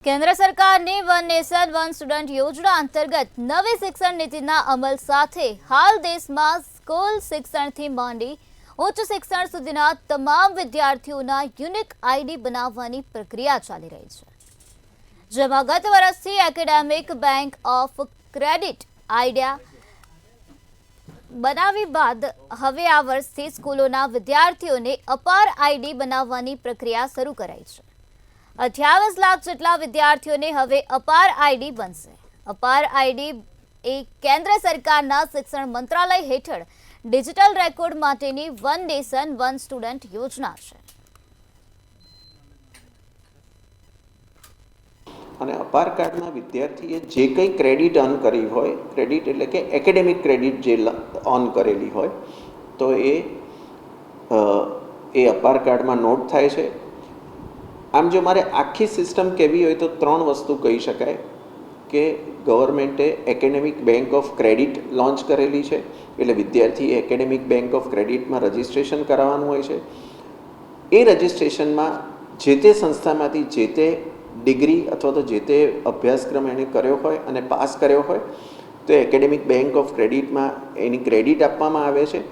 કેન્દ્ર સરકારની one nation one student યોજના અંતર્ગત નવી શિક્ષણ નીતિના અમલ સાથે હાલ દેશમાં સ્કૂલ શિક્ષણથી માંડી ઉચ્ચ શિક્ષણ સુધીના તમામ વિદ્યાર્થીઓના યુનિક આઈડી બનાવવાની પ્રક્રિયા ચાલી રહી છે, જેમાં ગત વર્ષથી academic bank of credit idea બનાવી બાદ હવે આ વર્ષથી સ્કૂલોના વિદ્યાર્થીઓને અપાર આઈડી બનાવવાની પ્રક્રિયા શરૂ કરાઈ છે। 28 લાખ જેટલા વિદ્યાર્થીઓને હવે અપાર આઈડી બનશે। અપાર આઈડી એ કેન્દ્ર સરકારના શિક્ષણ મંત્રાલય હેઠળ ડિજિટલ રેકોર્ડ માટેની વન નેશન વન સ્ટુડન્ટ યોજના છે। અને અપાર કાર્ડના વિદ્યાર્થીએ જે કંઈ ક્રેડિટ અર્ન કરી હોય, ક્રેડિટ એટલે કે એકેડેમિક ક્રેડિટ જે અર્ન કરેલી હોય તો એ અપાર કાર્ડમાં નોટ થાય છે। આમ જો મારે આખી સિસ્ટમ કહેવી હોય તો ત્રણ વસ્તુ કહી શકાય કે ગવર્મેન્ટે academic bank of credit launch કરેલી છે, એટલે વિદ્યાર્થીએ એકેડેમિક બેંક ઓફ ક્રેડિટમાં રજિસ્ટ્રેશન કરાવવાનું હોય છે। એ રજિસ્ટ્રેશનમાં જે તે સંસ્થામાંથી જે તે ડિગ્રી અથવા તો જે તે અભ્યાસક્રમ એણે કર્યો હોય અને પાસ કર્યો હોય તો એકેડેમિક બેંક ઓફ ક્રેડિટમાં એની ક્રેડિટ આપવામાં આવે છે।